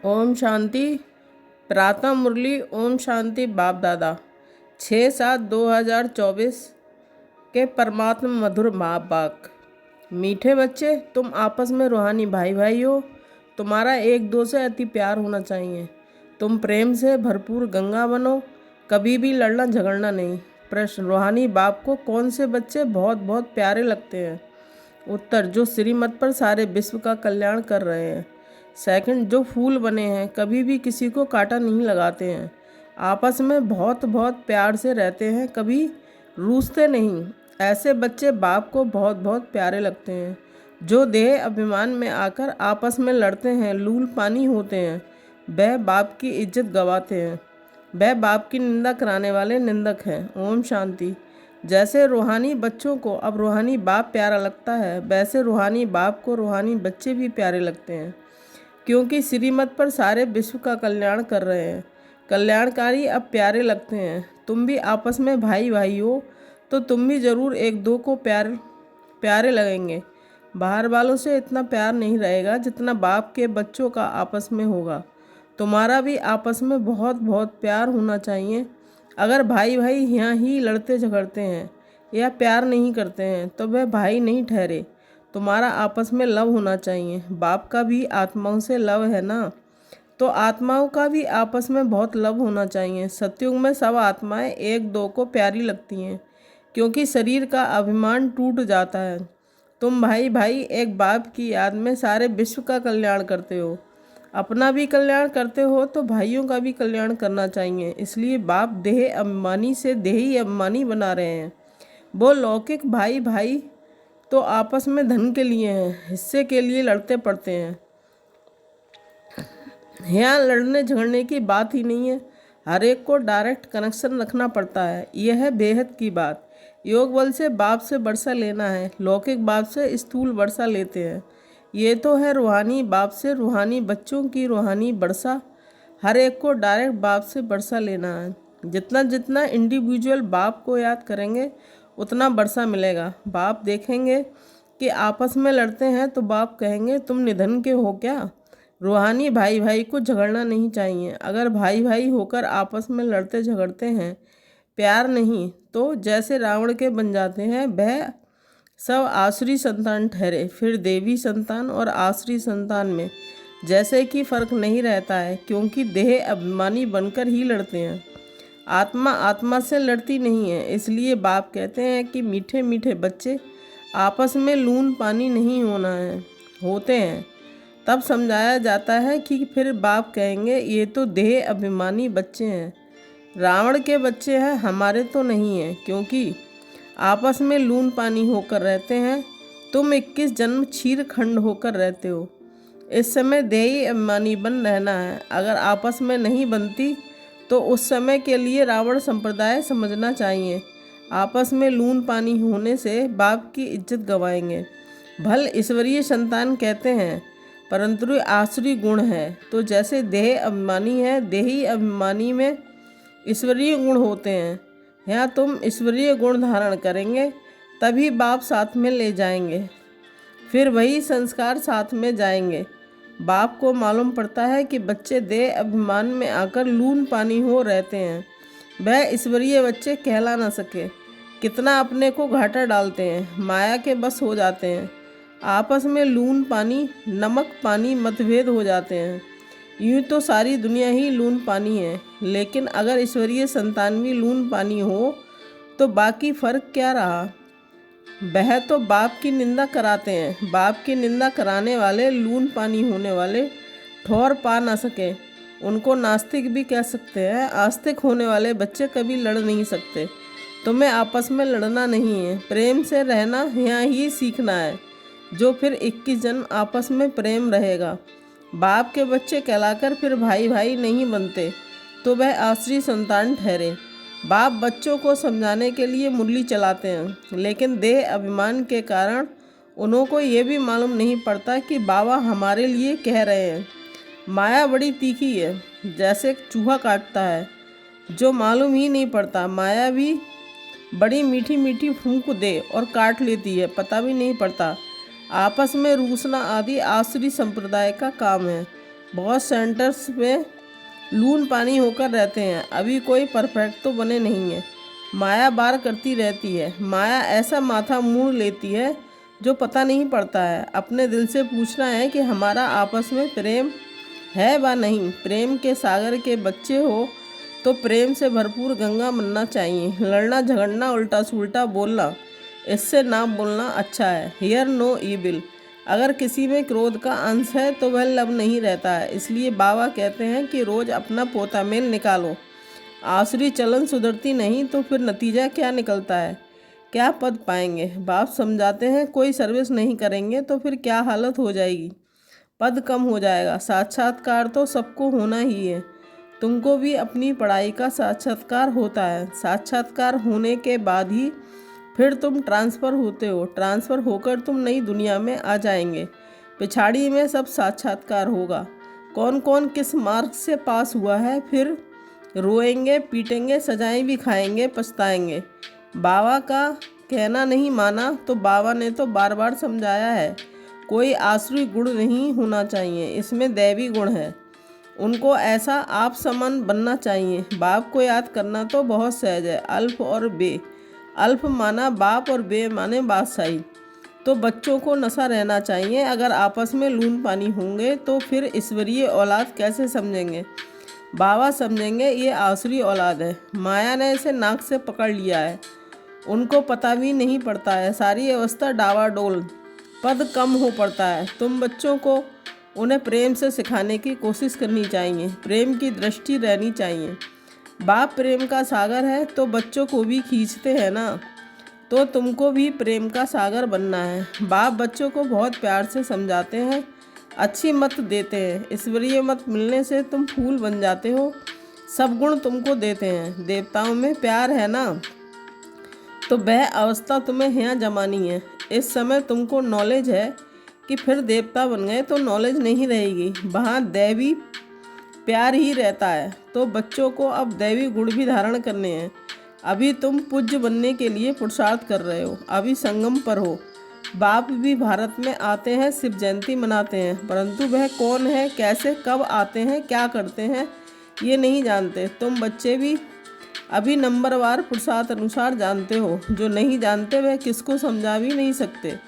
ओम शांति। प्रातः मुरली ओम शांति बाप दादा 6/7/2024 के परमात्मा मधुर माँ बाप। मीठे बच्चे, तुम आपस में रूहानी भाई भाई हो। तुम्हारा एक दो से अति प्यार होना चाहिए। तुम प्रेम से भरपूर गंगा बनो। कभी भी लड़ना झगड़ना नहीं। प्रश्न: रूहानी बाप को कौन से बच्चे बहुत बहुत प्यारे लगते हैं? उत्तर: जो श्रीमत पर सारे विश्व का कल्याण कर रहे हैं। सेकंड: जो फूल बने हैं, कभी भी किसी को कांटा नहीं लगाते हैं, आपस में बहुत बहुत प्यार से रहते हैं, कभी रूठते नहीं। ऐसे बच्चे बाप को बहुत बहुत प्यारे लगते हैं। जो देह अभिमान में आकर आपस में लड़ते हैं, लूल पानी होते हैं, वह बाप की इज्जत गवाते हैं। वह बाप की निंदा कराने वाले निंदक हैं। ओम शांति। जैसे रूहानी बच्चों को अब रूहानी बाप प्यारा लगता है, वैसे रूहानी बाप को रूहानी बच्चे भी प्यारे लगते हैं, क्योंकि श्रीमत पर सारे विश्व का कल्याण कर रहे हैं। कल्याणकारी अब प्यारे लगते हैं। तुम भी आपस में भाई भाई हो, तो तुम भी ज़रूर एक दो को प्यारे लगेंगे। बाहर वालों से इतना प्यार नहीं रहेगा जितना बाप के बच्चों का आपस में होगा। तुम्हारा भी आपस में बहुत बहुत प्यार होना चाहिए। अगर भाई भाई यहाँ ही लड़ते झगड़ते हैं या प्यार नहीं करते हैं, तो वह भाई नहीं ठहरे। तुम्हारा आपस में लव होना चाहिए। बाप का भी आत्माओं से लव है ना, तो आत्माओं का भी आपस में बहुत लव होना चाहिए। सतयुग में सब आत्माएं एक दो को प्यारी लगती हैं, क्योंकि शरीर का अभिमान टूट जाता है। तुम भाई भाई एक बाप की याद में सारे विश्व का कल्याण करते हो। अपना भी कल्याण करते हो तो भाइयों का भी कल्याण करना चाहिए। इसलिए बाप देह अभिमानी से देही अभिमानी बना रहे हैं। वो लौकिक भाई भाई तो आपस में धन के लिए हैं, हिस्से के लिए लड़ते पड़ते हैं। यहाँ लड़ने झगड़ने की बात ही नहीं है। हर एक को डायरेक्ट कनेक्शन रखना पड़ता है। यह है बेहद की बात। योग बल से बाप से वर्षा लेना है, लौकिक बाप से स्थूल वर्षा लेते हैं। ये तो है रूहानी बाप से रूहानी बच्चों की रूहानी वर्षा। हर एक को डायरेक्ट बाप से वर्षा लेना है। जितना जितना इंडिविजुअल बाप को याद करेंगे, उतना वर्षा मिलेगा। बाप देखेंगे कि आपस में लड़ते हैं तो बाप कहेंगे, तुम निधन के हो क्या? रूहानी भाई भाई को झगड़ना नहीं चाहिए। अगर भाई भाई होकर आपस में लड़ते झगड़ते हैं, प्यार नहीं, तो जैसे रावण के बन जाते हैं, वह सब आसुरी संतान ठहरे। फिर देवी संतान और आसुरी संतान में जैसे कि फर्क नहीं रहता है, क्योंकि देह अभिमानी बनकर ही लड़ते हैं। आत्मा आत्मा से लड़ती नहीं है। इसलिए बाप कहते हैं कि मीठे मीठे बच्चे, आपस में लून पानी नहीं होते हैं। तब समझाया जाता है कि फिर बाप कहेंगे, ये तो देह अभिमानी बच्चे हैं, रावण के बच्चे हैं, हमारे तो नहीं हैं, क्योंकि आपस में लून पानी होकर रहते हैं। तुम 21 जन्म क्षीर खंड होकर रहते हो। इस समय देही अभिमानी बन रहना है। अगर आपस में नहीं बनती तो उस समय के लिए रावण संप्रदाय समझना चाहिए। आपस में लून पानी होने से बाप की इज्जत गंवाएंगे। भल ईश्वरीय संतान कहते हैं, परंतु आसुरी गुण है। तो जैसे देह अभिमानी है, देही अभिमानी में ईश्वरीय गुण होते हैं। यहाँ तुम ईश्वरीय गुण धारण करेंगे, तभी बाप साथ में ले जाएंगे। फिर वही संस्कार साथ में जाएंगे। बाप को मालूम पड़ता है कि बच्चे देह अभिमान में आकर लून पानी हो रहते हैं, वह ईश्वरीय बच्चे कहला न सके। कितना अपने को घाटा डालते हैं, माया के बस हो जाते हैं। आपस में लून पानी नमक पानी मतभेद हो जाते हैं। यूँ तो सारी दुनिया ही लून पानी है, लेकिन अगर ईश्वरीय संतान भी लून पानी हो तो बाकी फ़र्क क्या रहा? वह तो बाप की निंदा कराते हैं। बाप की निंदा कराने वाले, लून पानी होने वाले ठौर पा ना सके, उनको नास्तिक भी कह सकते हैं। आस्तिक होने वाले बच्चे कभी लड़ नहीं सकते। तुम्हें आपस में लड़ना नहीं है, प्रेम से रहना यहाँ ही सीखना है। जो फिर 21 जन्म आपस में प्रेम रहेगा। बाप के बच्चे कहलाकर फिर भाई भाई नहीं बनते, तो वह आसुरी संतान ठहरे। बाप बच्चों को समझाने के लिए मुरली चलाते हैं, लेकिन देह अभिमान के कारण उनको ये भी मालूम नहीं पड़ता कि बाबा हमारे लिए कह रहे हैं। माया बड़ी तीखी है, जैसे चूहा काटता है, जो मालूम ही नहीं पड़ता। माया भी बड़ी मीठी मीठी फूंक दे और काट लेती है, पता भी नहीं पड़ता। आपस में रूसना आदि आसुरी संप्रदाय का काम है। बहुत सेंटर्स में लून पानी होकर रहते हैं, अभी कोई परफेक्ट तो बने नहीं है। माया बार करती रहती है, माया ऐसा माथा मोड़ लेती है जो पता नहीं पड़ता है। अपने दिल से पूछना है कि हमारा आपस में प्रेम है व नहीं। प्रेम के सागर के बच्चे हो तो प्रेम से भरपूर गंगा बनना चाहिए। लड़ना झगड़ना उल्टा सुल्टा बोलना, इससे ना बोलना अच्छा है। Hear no evil. अगर किसी में क्रोध का अंश है तो वह लव नहीं रहता है। इसलिए बाबा कहते हैं कि रोज़ अपना पोता मेल निकालो। आसुरी चलन सुधरती नहीं तो फिर नतीजा क्या निकलता है, क्या पद पाएंगे। बाप समझाते हैं कोई सर्विस नहीं करेंगे तो फिर क्या हालत हो जाएगी, पद कम हो जाएगा। साक्षात्कार तो सबको होना ही है, तुमको भी अपनी पढ़ाई का साक्षात्कार होता है। साक्षात्कार होने के बाद ही फिर तुम ट्रांसफ़र होते हो। ट्रांसफ़र होकर तुम नई दुनिया में आ जाएंगे। पिछाड़ी में सब साक्षात्कार होगा, कौन कौन किस मार्क से पास हुआ है। फिर रोएंगे पीटेंगे, सजाएं भी खाएंगे, पछताएंगे। बाबा का कहना नहीं माना तो बाबा ने तो बार बार समझाया है, कोई आसुरी गुण नहीं होना चाहिए, इसमें दैवी गुण है। उनको ऐसा आप समान बनना चाहिए। बाप को याद करना तो बहुत सहज है। अल्फ और बे, अल्फ माना बाप और बे माने बादशाही। तो बच्चों को नशा रहना चाहिए। अगर आपस में लून पानी होंगे तो फिर ईश्वरीय औलाद कैसे समझेंगे। बाबा समझेंगे ये आसुरी औलाद है, माया ने इसे नाक से पकड़ लिया है, उनको पता भी नहीं पड़ता है। सारी अवस्था डावाडोल, पद कम हो पड़ता है। तुम बच्चों को उन्हें प्रेम से सिखाने की कोशिश करनी चाहिए, प्रेम की दृष्टि रहनी चाहिए। बाप प्रेम का सागर है तो बच्चों को भी खींचते हैं ना, तो तुमको भी प्रेम का सागर बनना है। बाप बच्चों को बहुत प्यार से समझाते हैं, अच्छी मत देते हैं। ईश्वरीय मत मिलने से तुम फूल बन जाते हो, सब गुण तुमको देते हैं। देवताओं में प्यार है ना, तो वह अवस्था तुम्हें यहाँ जमानी है। इस समय तुमको नॉलेज है कि फिर देवता बन गए तो नॉलेज नहीं रहेगी, वहाँ दैवी प्यार ही रहता है। तो बच्चों को अब दैवी गुण भी धारण करने हैं। अभी तुम पूज्य बनने के लिए पुरुषार्थ कर रहे हो, अभी संगम पर हो। बाप भी भारत में आते हैं, शिव जयंती मनाते हैं, परंतु वह कौन है, कैसे, कब आते हैं, क्या करते हैं, ये नहीं जानते। तुम बच्चे भी अभी नंबरवार पुरुषार्थ अनुसार जानते हो, जो नहीं जानते वह किसको समझा भी नहीं सकते।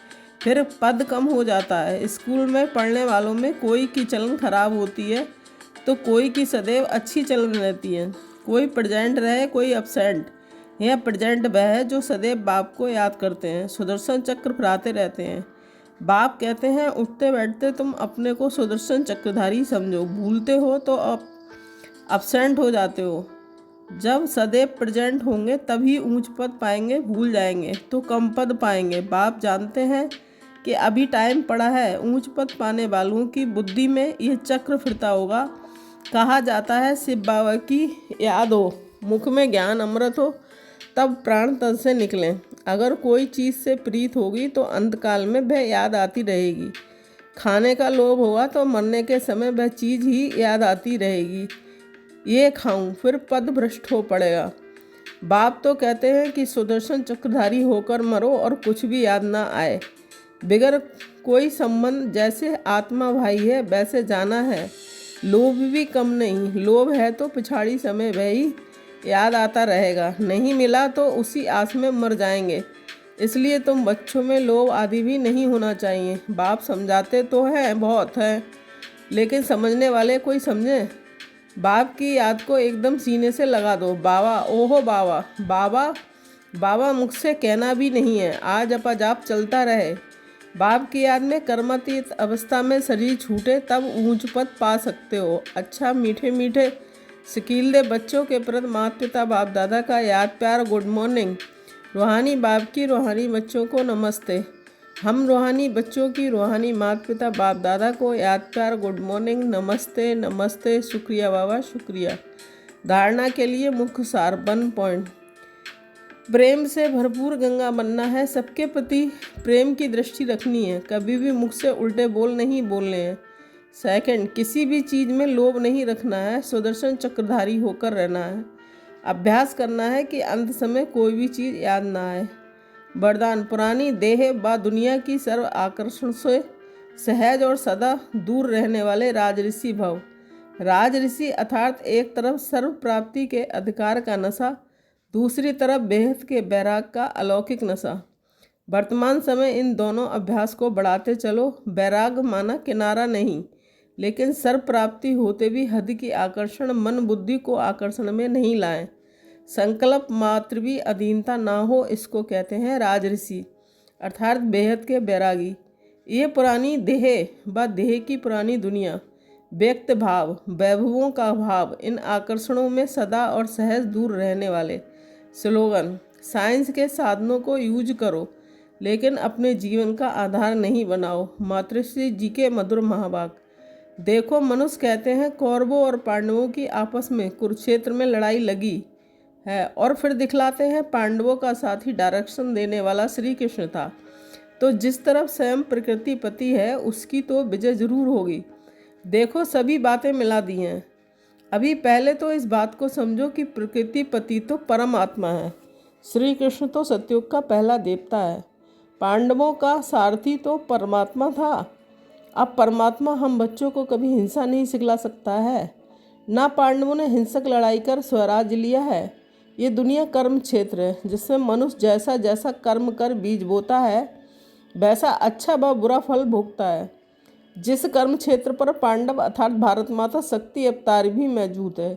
फिर पद कम हो जाता है। स्कूल में पढ़ने वालों में कोई की चलन खराब होती है तो कोई की सदैव अच्छी चलन रहती है। कोई प्रेजेंट रहे कोई एब्सेंट। यह प्रेजेंट वह है जो सदैव बाप को याद करते हैं, सुदर्शन चक्र फहराते रहते हैं। बाप कहते हैं उठते बैठते तुम अपने को सुदर्शन चक्रधारी समझो, भूलते हो तो एब्सेंट हो जाते हो। जब सदैव प्रेजेंट होंगे तभी ऊंच पद पाएंगे, भूल जाएंगे तो कम पद पाएंगे। बाप जानते हैं कि अभी टाइम पड़ा है, ऊंच पद पाने वालों की बुद्धि में यह चक्र फिरता होगा। कहा जाता है शिव बाबा की याद हो, मुख में ज्ञान अमृत हो, तब प्राण तन से निकलें। अगर कोई चीज़ से प्रीत होगी तो अंतकाल में वह याद आती रहेगी। खाने का लोभ होगा तो मरने के समय वह चीज़ ही याद आती रहेगी, ये खाऊं, फिर पद भ्रष्ट हो पड़ेगा। बाप तो कहते हैं कि सुदर्शन चक्रधारी होकर मरो और कुछ भी याद ना आए, बिगर कोई संबंध। जैसे आत्मा भाई है वैसे जाना है। लोभ भी कम नहीं, लोभ है तो पिछाड़ी समय वही याद आता रहेगा, नहीं मिला तो उसी आस में मर जाएंगे। इसलिए तुम बच्चों में लोभ आदि भी नहीं होना चाहिए। बाप समझाते तो हैं, बहुत है, लेकिन समझने वाले कोई समझे। बाप की याद को एकदम सीने से लगा दो। बाबा, ओहो बाबा, बाबा बाबा मुख से कहना भी नहीं है, आज अपाजाप चलता रहे। बाप की याद में कर्मातीत अवस्था में शरीर छूटे तब ऊंच पद पा सकते हो। अच्छा मीठे मीठे शकीलदे बच्चों के प्रति माता पिता बाप दादा का याद प्यार गुड मॉर्निंग। रूहानी बाप की रूहानी बच्चों को नमस्ते। हम रूहानी बच्चों की रूहानी माता पिता बाप दादा को याद प्यार गुड मॉर्निंग, नमस्ते नमस्ते, शुक्रिया बाबा शुक्रिया। धारणा के लिए मुख्य सार 1 पॉइंट, प्रेम से भरपूर गंगा बनना है। सबके प्रति प्रेम की दृष्टि रखनी है, कभी भी मुख से उल्टे बोल नहीं बोलने हैं। 2, किसी भी चीज़ में लोभ नहीं रखना है, सुदर्शन चक्रधारी होकर रहना है। अभ्यास करना है कि अंत समय कोई भी चीज़ याद ना आए। वरदान, पुरानी देह व दुनिया की सर्व आकर्षण से सहज और सदा दूर रहने वाले राजऋषि भव। राजऋषि अर्थात एक तरफ सर्व प्राप्ति के अधिकार का नशा, दूसरी तरफ बेहद के बैराग का अलौकिक नशा। वर्तमान समय इन दोनों अभ्यास को बढ़ाते चलो। बैराग माना किनारा नहीं, लेकिन सर्व प्राप्ति होते भी हद की आकर्षण मन बुद्धि को आकर्षण में नहीं लाएं। संकल्प मात्र भी अधीनता ना हो, इसको कहते हैं राजऋषि अर्थात बेहद के बैरागी। ये पुरानी देह व देह की पुरानी दुनिया, व्यक्त भाव, वैभवों का भाव, इन आकर्षणों में सदा और सहज दूर रहने वाले। स्लोगन: साइंस के साधनों को यूज करो, लेकिन अपने जीवन का आधार नहीं बनाओ। मातृश्री जी के मधुर महावाक्य। देखो, मनुष्य कहते हैं कौरवों और पांडवों की आपस में कुरुक्षेत्र में लड़ाई लगी है, और फिर दिखलाते हैं पांडवों का साथी डायरेक्शन देने वाला श्री कृष्ण था। तो जिस तरफ स्वयं प्रकृति पति है, उसकी तो विजय जरूर होगी। देखो, सभी बातें मिला दी हैं। अभी पहले तो इस बात को समझो कि प्रकृति पति तो परमात्मा है, श्री कृष्ण तो सतयुग का पहला देवता है, पांडवों का सारथी तो परमात्मा था। अब परमात्मा हम बच्चों को कभी हिंसा नहीं सिखला सकता है, ना पांडवों ने हिंसक लड़ाई कर स्वराज्य लिया है। ये दुनिया कर्म क्षेत्र है, जिसमें मनुष्य जैसा जैसा कर्म कर बीज बोता है, वैसा अच्छा व बुरा फल भोगता है। जिस कर्म क्षेत्र पर पांडव अर्थात भारत माता शक्ति अवतार भी मौजूद है,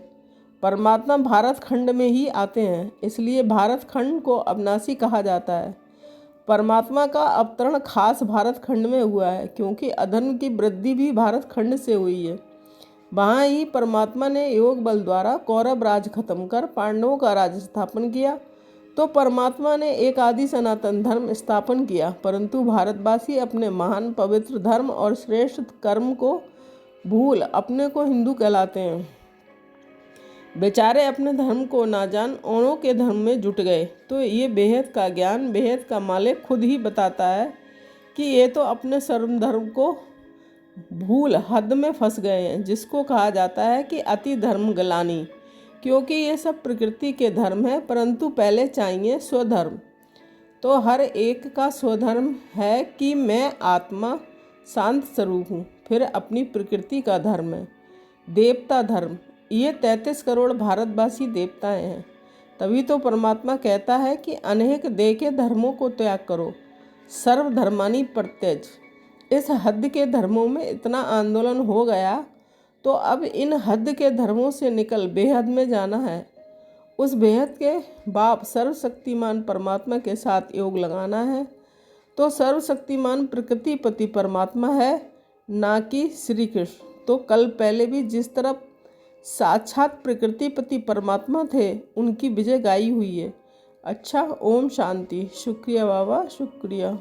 परमात्मा भारत खंड में ही आते हैं, इसलिए भारत खंड को अविनाशी कहा जाता है। परमात्मा का अवतरण खास भारत खंड में हुआ है, क्योंकि अधर्म की वृद्धि भी भारत खंड से हुई है। वहाँ ही परमात्मा ने योग बल द्वारा कौरव राज खत्म कर पांडवों का राज स्थापन किया। तो परमात्मा ने एक आदि सनातन धर्म स्थापन किया, परंतु भारतवासी अपने महान पवित्र धर्म और श्रेष्ठ कर्म को भूल अपने को हिंदू कहलाते हैं। बेचारे अपने धर्म को ना जान औरों के धर्म में जुट गए। तो ये बेहद का ज्ञान बेहद का मालिक खुद ही बताता है कि ये तो अपने सर्व धर्म को भूल हद में फंस गए हैं, जिसको कहा जाता है कि अति धर्म गलानी। क्योंकि ये सब प्रकृति के धर्म है, परंतु पहले चाहिए स्वधर्म। तो हर एक का स्वधर्म है कि मैं आत्मा शांत स्वरूप हूँ। फिर अपनी प्रकृति का धर्म है देवता धर्म। ये 33 करोड़ भारतवासी देवताएं हैं। तभी तो परमात्मा कहता है कि अनेक देह के धर्मों को त्याग करो, सर्वधर्मानि परित्यज। इस हद के धर्मों में इतना आंदोलन हो गया, तो अब इन हद के धर्मों से निकल बेहद में जाना है। उस बेहद के बाप सर्वशक्तिमान परमात्मा के साथ योग लगाना है। तो सर्वशक्तिमान प्रकृति पति परमात्मा है, ना कि श्री कृष्ण। तो कल पहले भी जिस तरफ साक्षात प्रकृति पति परमात्मा थे, उनकी विजय गाई हुई है। अच्छा, ओम शांति। शुक्रिया बाबा, शुक्रिया।